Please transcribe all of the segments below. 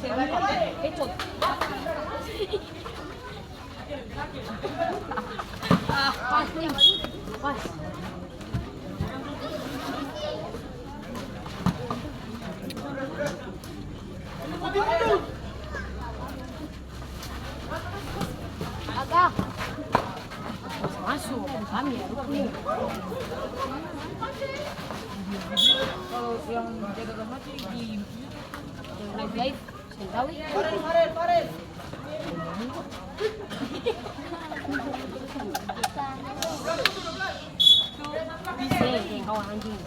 Kecut. Pas nih. Pas. Agak. Masuk kami ya. Kalau yang jaga rumah tuh di live tahu ya. Paren. Bisa yang kawan anjing.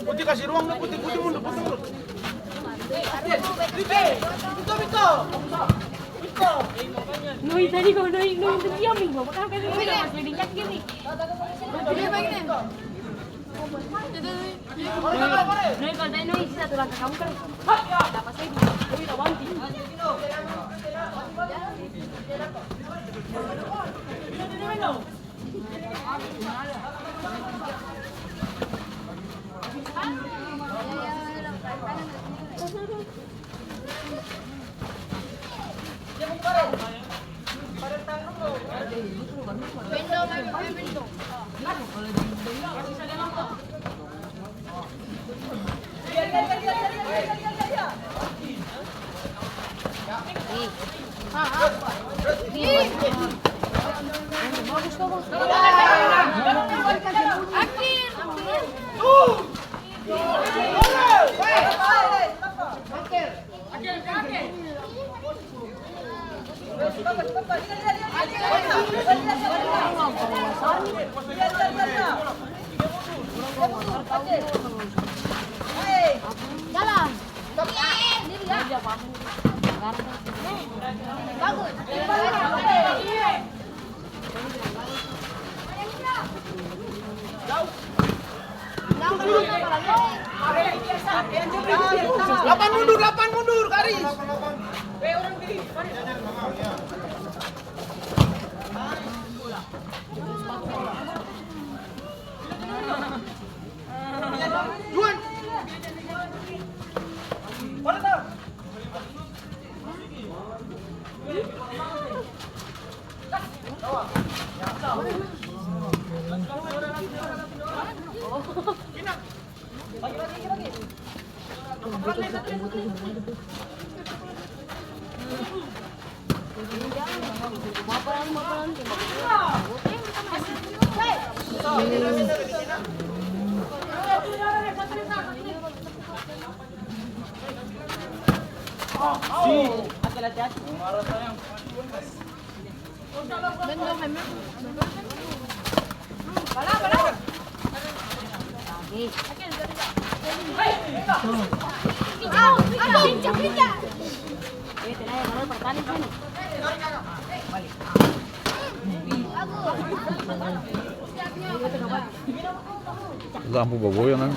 Putih kasih ruang dong, putih mundur. Noi tadi kau noi diam nih, bapak kan kasih udah mas leading cat gini. Noi kalau tadi noi satu langkah kamu kan, dapat saya di, tapi tak banti. Jalan. Bagus. Lapan mundur, Karis. Juan. Hati-hati. Bala. Lampu bagoyan kan.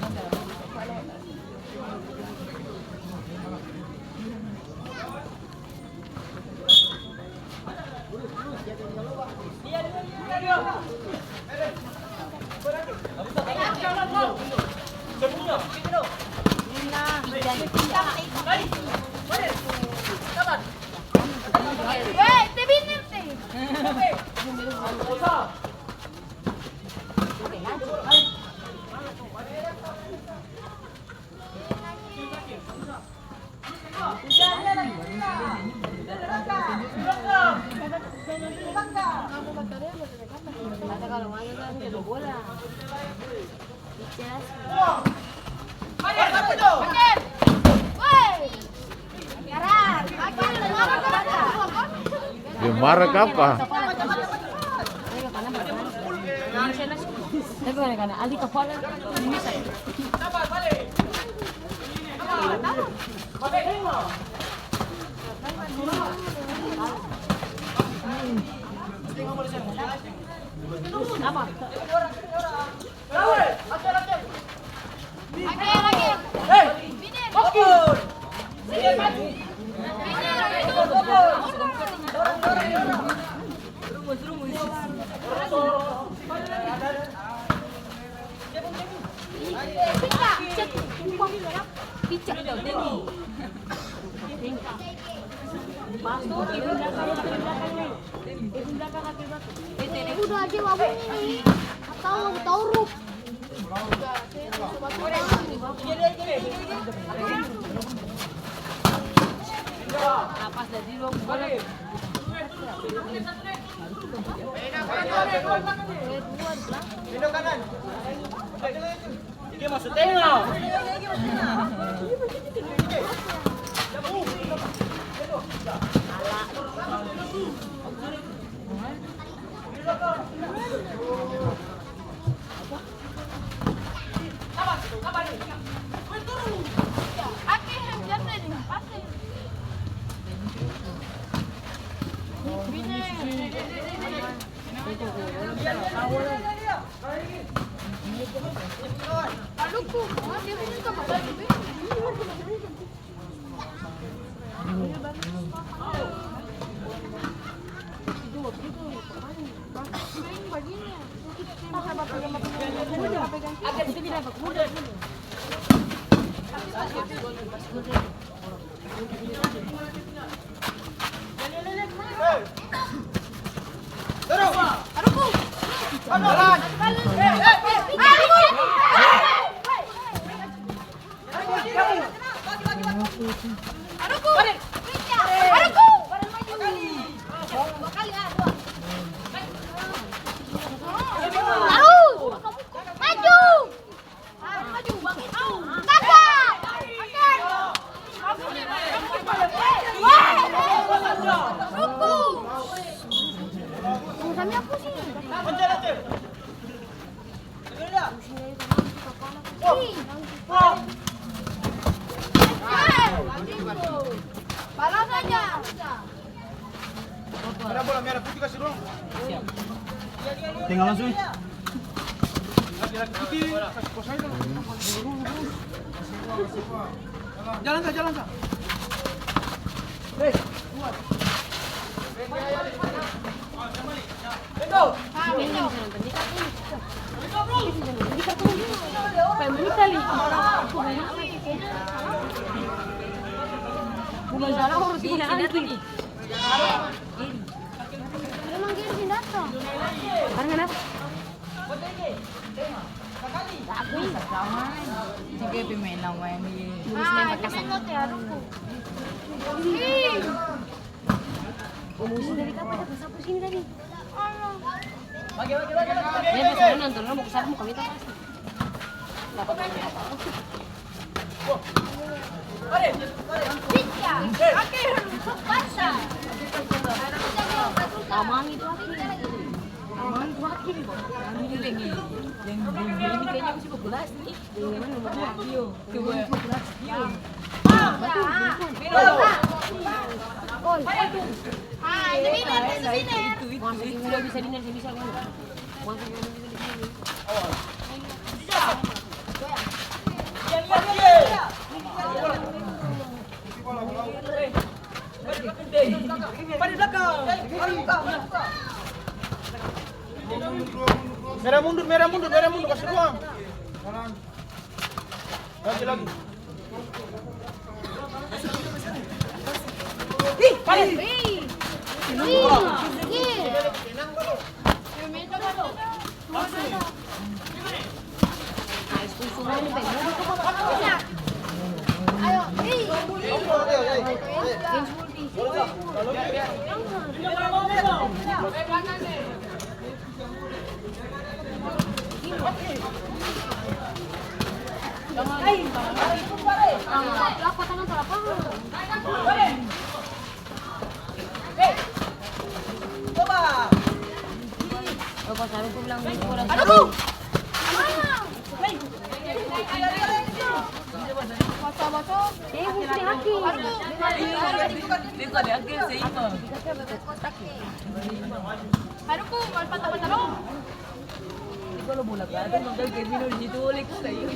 Dia marah ke apa? Ali kepala ini saya. Apa? Udah aja wabung ini atau tauruk. Pas dari luar bola. Pindah kanan. Ini masuk tengok. Merah bola merah putih kasih ruang. Tinggal langsung. Laki-laki putih kasih pos aja. Jalan kah, jalan kah? Bulan sana harus diganti. Memang dia sih datang. Karena kenapa? Sige, pimenang mo yung Minot ya ruku. Ih, Umusin dari kapan? Ada sapu sini tadi. Allah. Dia biasanya nonton mau ke sapu kami pasti. Dapat apa? Bisa. Akhir basah. Amang itu akhir. Amang itu akhir. Ini lagi. Yang ini kayaknya masih 12 nih. Yang mana nomor 2? Bio. Coba 12. Bio. Ah, ini biner, ini biner. Sudah bisa dinner, saya bisa kan? Pada belakang. Merah mundur, kasih ruang. Lagi. Kalau bola kata manggal Kevin di situ oleh kita yo.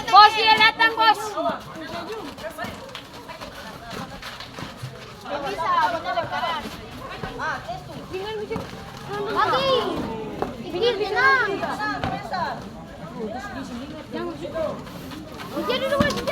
Bos, dia datang, bos. Bisa, benar lekaran. Lagi. Pinggir tenang. Dia duduk di sini.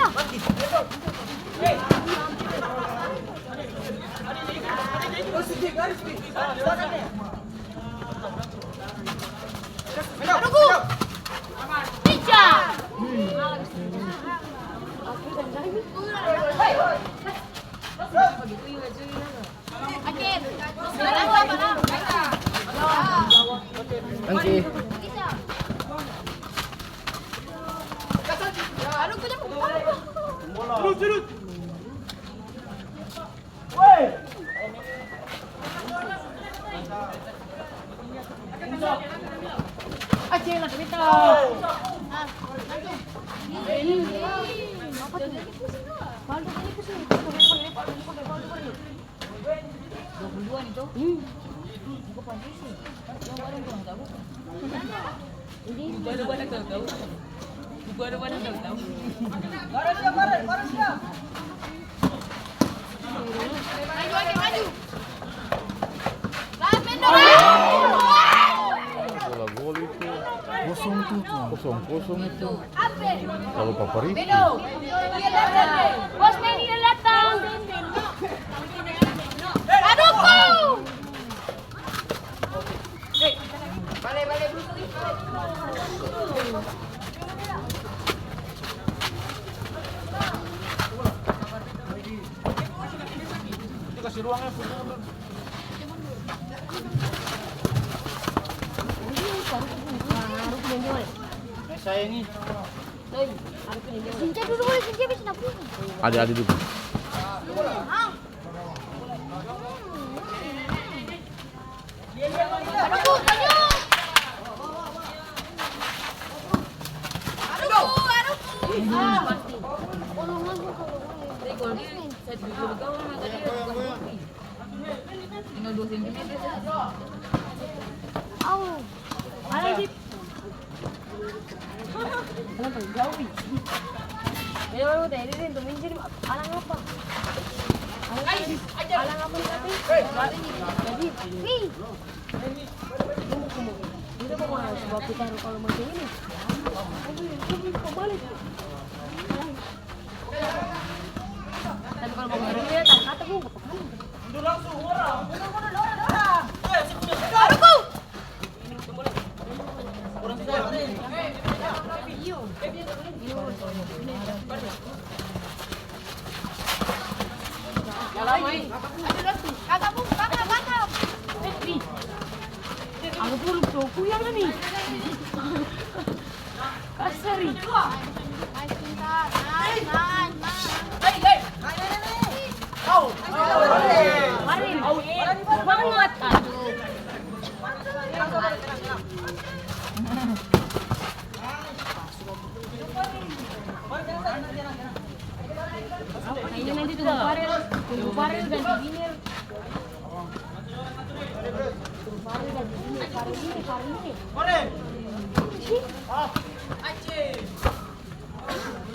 Kosong itu. Kalau Papariki. Bos Meni datang. Aduhku. Kasih ruangnya. Saya ini. Sinja dulu boleh, Sinja bisa napu. Adik-adik dulu. Aduhku, maju. Aduhku. kalau dia saya bergaul sama tadi tinggal 2 cm saja. Au. Ada sih. Kenapa jauh sih? Ya lu tadi ini tuh minjem alang apa? Alang apa tapi? Jadi Nih. itu mau sebab kita kalau macam ini. Tapi kalau mau ngeri ya tak kata gue kepekan. Udah langsung orang. Aku pun toku yang ni. Kasari. Marin. Banget. Aduh. Ini nanti tunggu parel dan begini.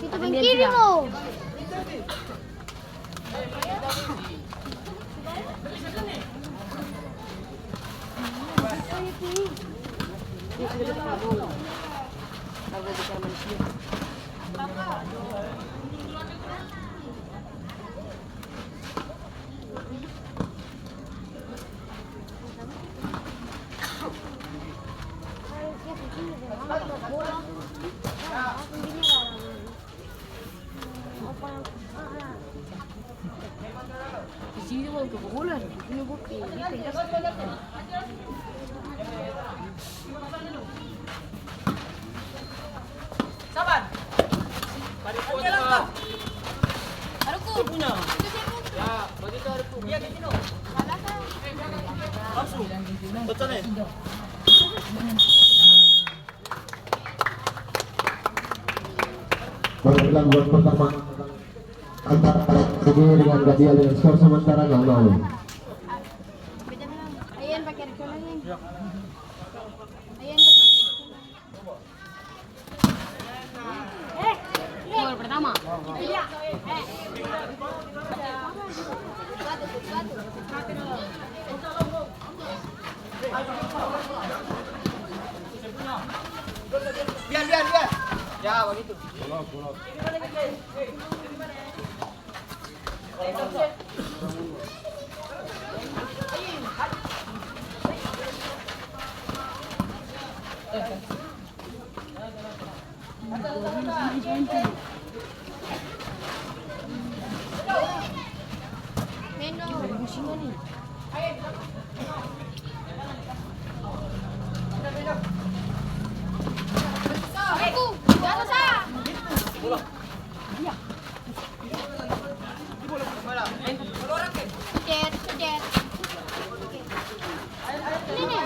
Itu ban kiri loh. Di sini mau ke bola, ini bukti. Sabar. Balik po langkah. Haruku. Punya. Ya, begitu Haruku. Iya di sini. Langsung. Betul nih. Pertandingan buat pertama antara ini dengan Gadia dengan skor sementara 0-0. Ayan pakai rekor lagi. Ayan. Gol pertama. Iya. Biar. Ya, begitu. Aku, di atas ah. Kejar. Ini nih.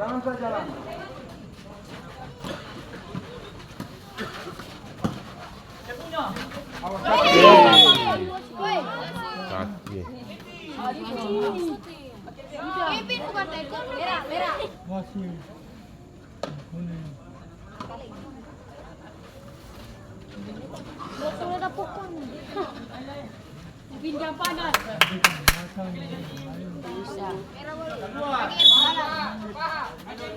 Jangan saja lah. Woi. Kaki. Kevin bukan teko, merah. Sudah ada pokok. Pinjam panas. Merah boleh. Ambil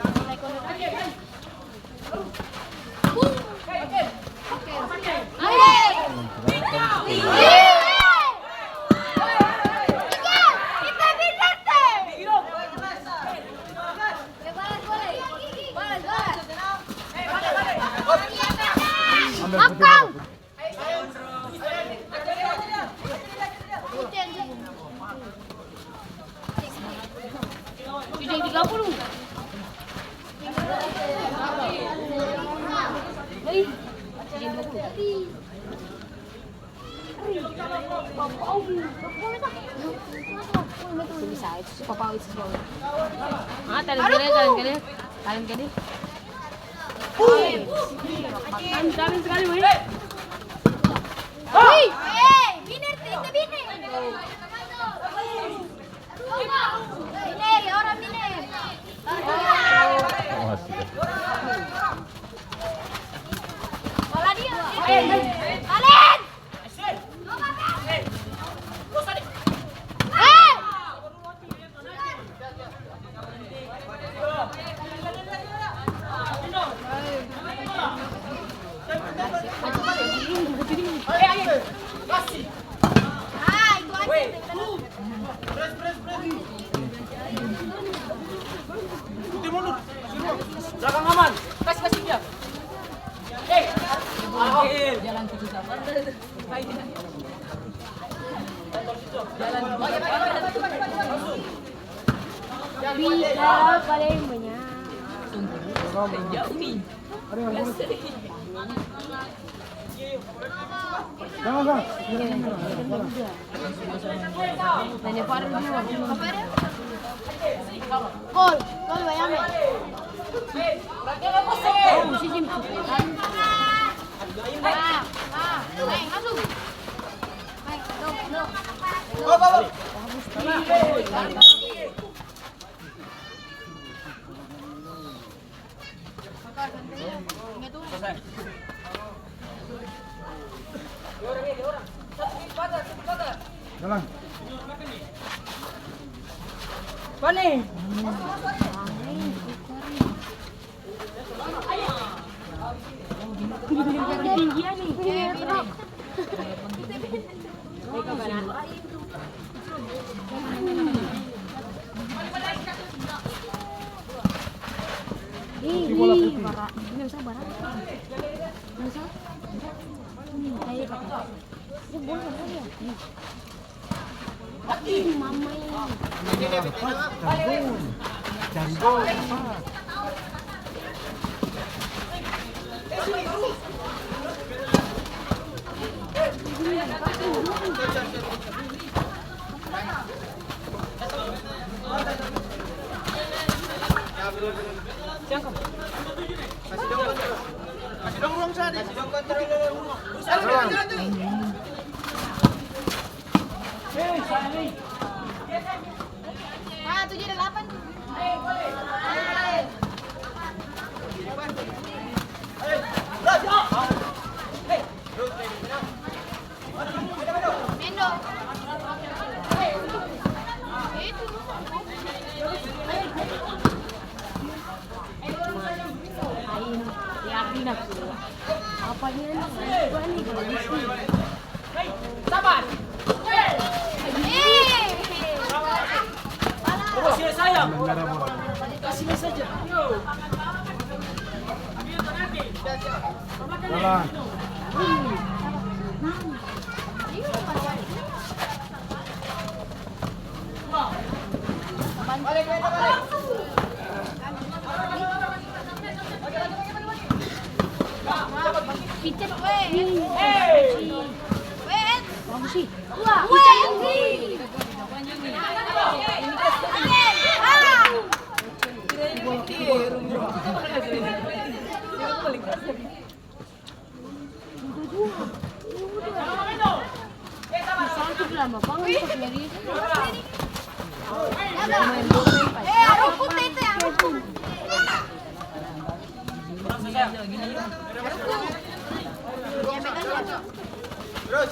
Tujuh 30. Hei, 30. Bisa itu papa itu semua. Ah, talent kali. Damin sekali, Boy. Biner, tidak biner. Biner, ya orang biner. Masih. Bola dia. Kalian. Putih mundur. Belakang aman. Kasih dia. Jalan ke sabar. Bisa paling banyak. Jauh nih. Nanya Farel dulu. Gol bayangin. Oh, sisi Main, masuk. Main, Jalan. Pane. Ketinggian nih. Cari gol. Kasih dong ruang sana. Kasih dong kontrol ruang. Ah, 7 dan 8. Mendo. Itu. Yakin aku. Apanya nih? Berani kalau di sini. Kasih sayang. Kasih saja. Jalan. Picet, weh. Weh. Bagus sih. Weh. Sakit lama banget kok nyari. Arung putih itu ya, arung putih. Terus.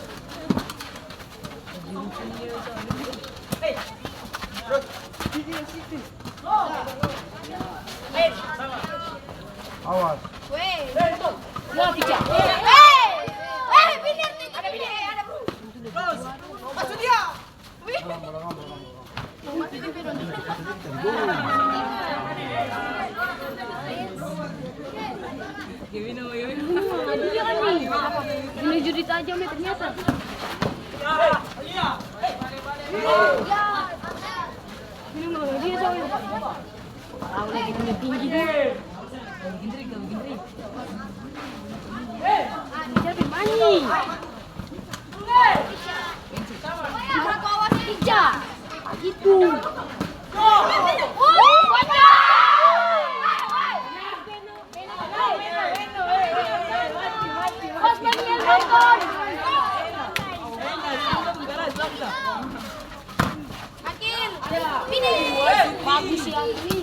Awas. Weh. Wah, tiga. Biner nih. Ada biner, ada bro. Terus. Masuk dia. Menuju di tajam nih ternyata. Ini mau dia soalnya. Tahu lagi punya tinggi deh. Gendrik. Siapa mani? Orang bawah Tiga. Gitu. banyak. Bagus ya ini.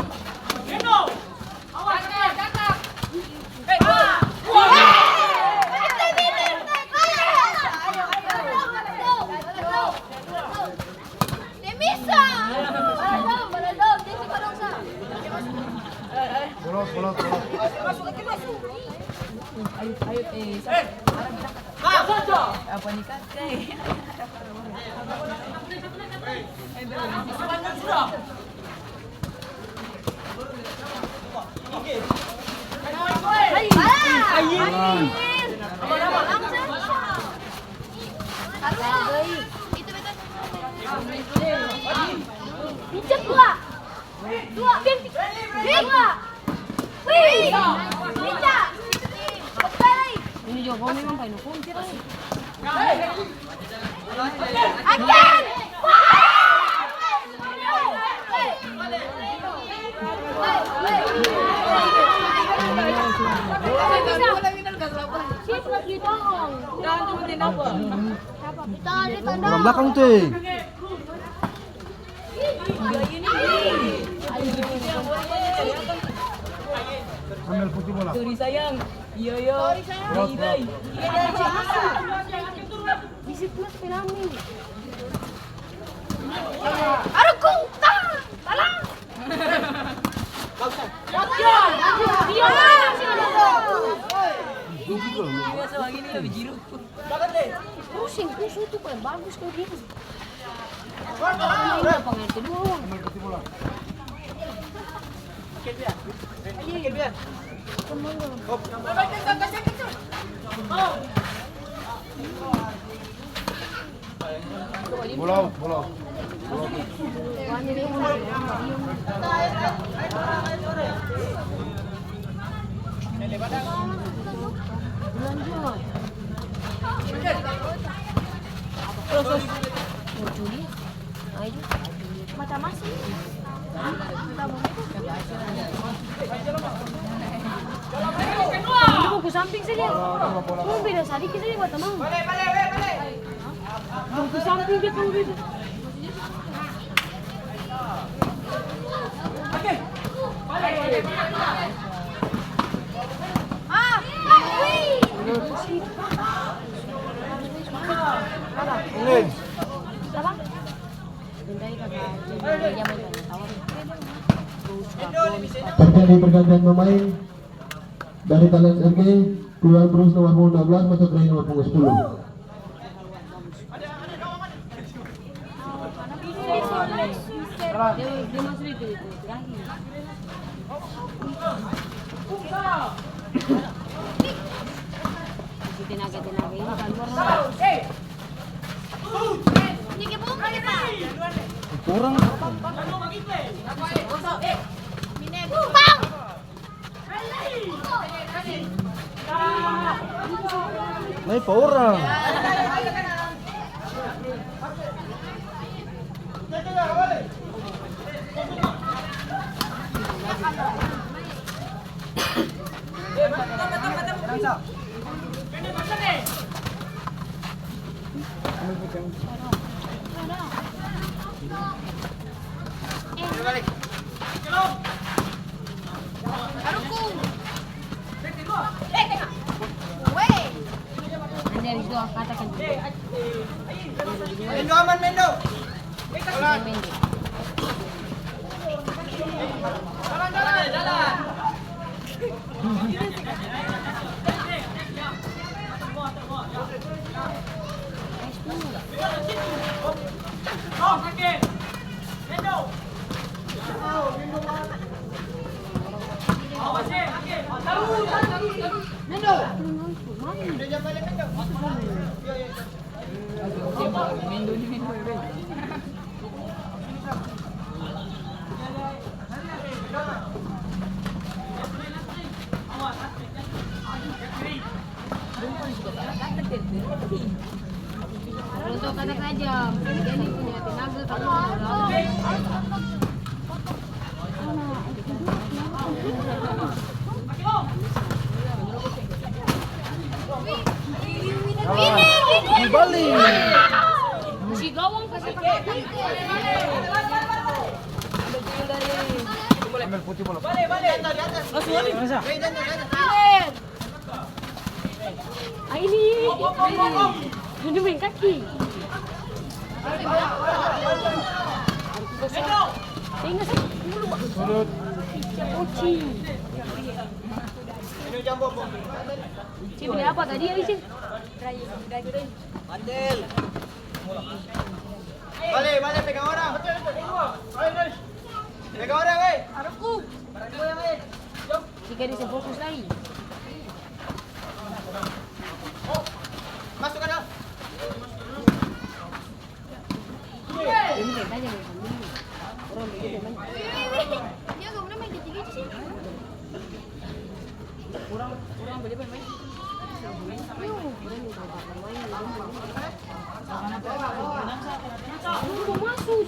Bolos. Apa nih kakek? Pijat dua. Ini juga kau memang pakai kunci lah. Akan. Siapa lagi dong? Jangan temenin apa? Orang belakang tuh. Ambil putih bola. Sorry sayang. Iya. Disiplin penami. Aduh kungtang. Balang. Biasa begini lebih jiru. Pusing tuh kan bagus kau gitu. Ini apa ngerti doang. Ambil putih bola. Bola. Mata masih. Mau ke samping saja. Mau beda sedikit saja buat teman. Mau ke samping dia kau beda. Terjadi pergantian pemain dari Talents RG, keluar terus nomor punggung 16 masuk dari nomor punggung 10. Dia masuk itu terakhir. Tenaga ini keluar. Kurang. May pa orang. Dari dua katakan. Mendo aman, Mendo. Jalan. Untuk kata tajam, jadi punya tenaga kalau Di balik. si gawang kasih Ambil putih bola. Ini main kaki. Sudut. Beli apa tadi ya, Isin? Mandel. Balik, pegang orang. Pegang orang, weh. Jika dia fokus lagi. Masuk kan? Ini kayaknya orang begitu main. Dia enggak boleh main gitu sih. Kurang boleh main. Masuk.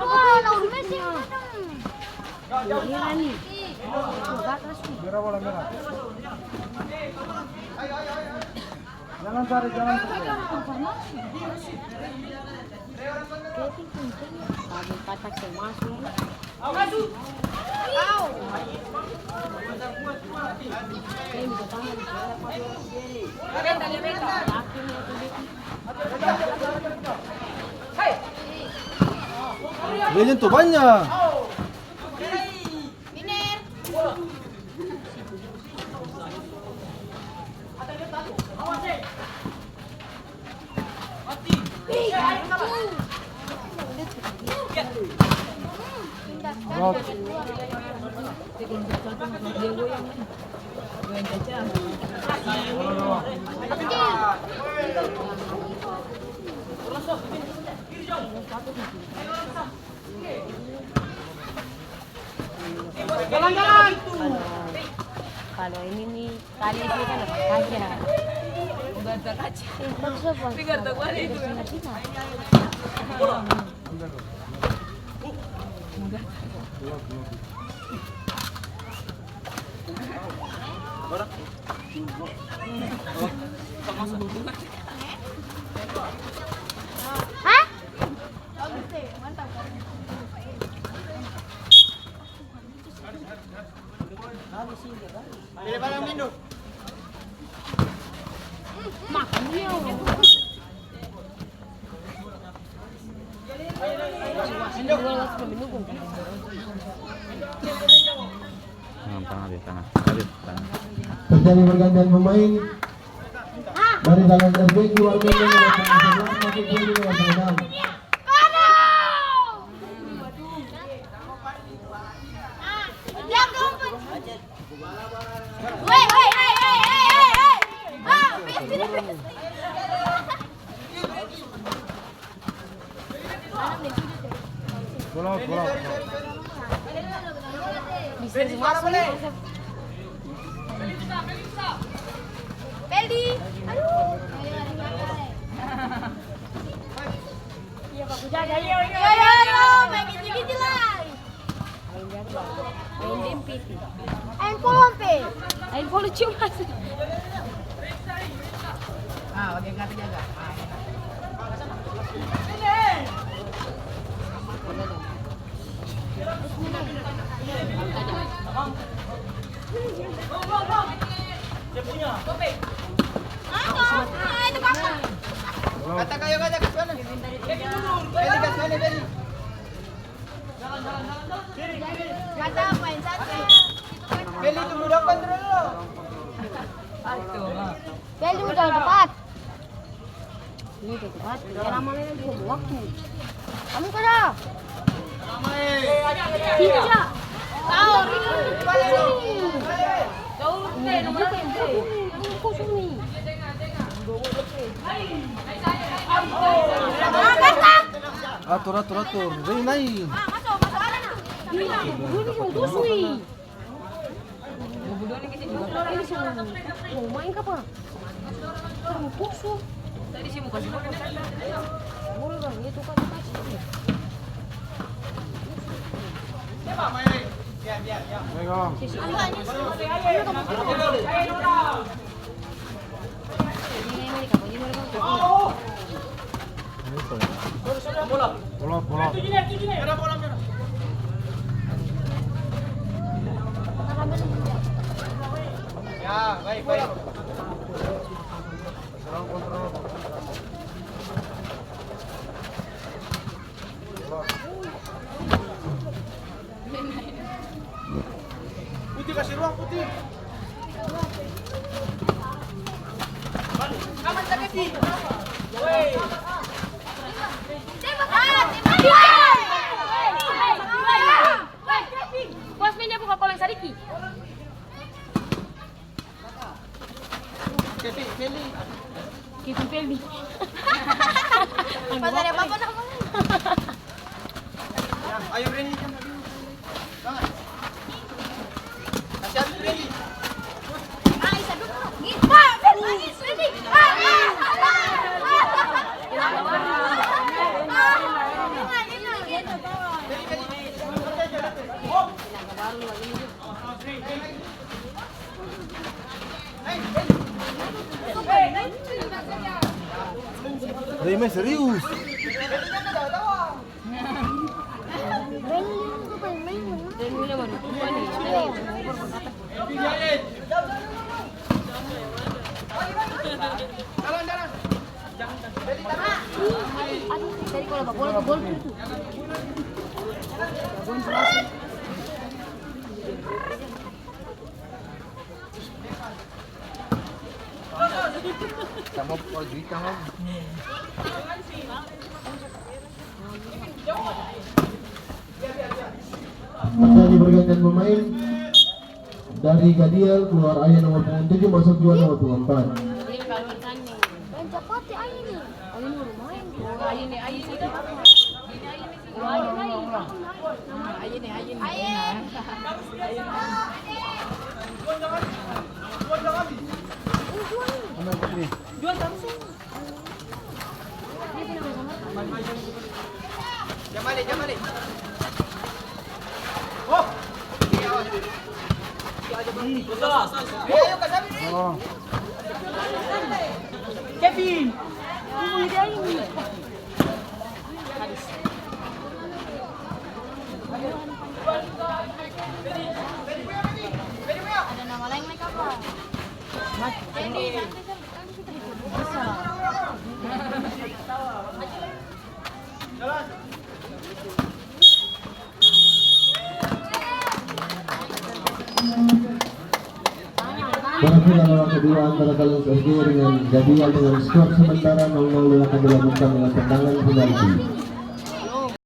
Wah, lawan Messi kadang. Ini Rani. Merah bola merah. Jangan cari, jangan cari. Bagi katak saya masuk. Belinya tuh banyak. Jalan-jalan. Kalau ini nih tali ini kan ada kaca. Enggak ada kaca. Tapi nggak tahu mana itu. Hah? Pilih barang Mindo. Makan dia. Tangan. Terjadi pergantian pemain dari Dallas RB keluar dari nomor 11 masuk ke nomor 6. Bola, bola. Peldi. Aduh. Iya, Pak Jaga. Ayo, main gitu-gitu lah. Main dempit. Main pompe. Main polo cuma. Bagian kaki jaga. Kata kayo kata ke sana. Beli ke sana, beli. Kata main satu. Beli tunggu depan dulu. Peldi udah tepat. Ini udah tepat. Lama lagi juga waktu. Kamu kada? Tidak. Tahu ini nomor kosong nih. Atur. Ini naik. Ini cuma tusui. Ini cuma mau main apa? Cuma tusuk. Tadi sih muka semua. Boleh bang, itu kan kasih. Pegang. Bola. Bola. Merah bola merah. baik. Serang kontrol. Putih kasih ruang, Putih. Aman tak Kevin? Woi. Bos minyak buka koleng sariki. Kevin, Feli. Kevin Pelmi. Pasal apa pun aku. Ayo Reni. Banget. Kasih habis Reni. Isa dulu. Gimana? Nangis ini. Reme serius. Dari kalau nggak boleh gol itu. Kamu pergi kamu. Terjadi pergantian pemain dari Gadiel keluar ayah nomor punggung 7 masuk juara nomor punggung 4. Main cepat ya ini. Oh ini baru main. Ayo sih. Aman Putri. Jam balik. Oh. Ayo kasih Reni. Oh. Kevin. Ada nama lain mereka apa? Pada final kedua antara Kaleng SG dengan Gadiel dengan skor sementara 0-0 akan dilanjutkan dengan tendangan penalti.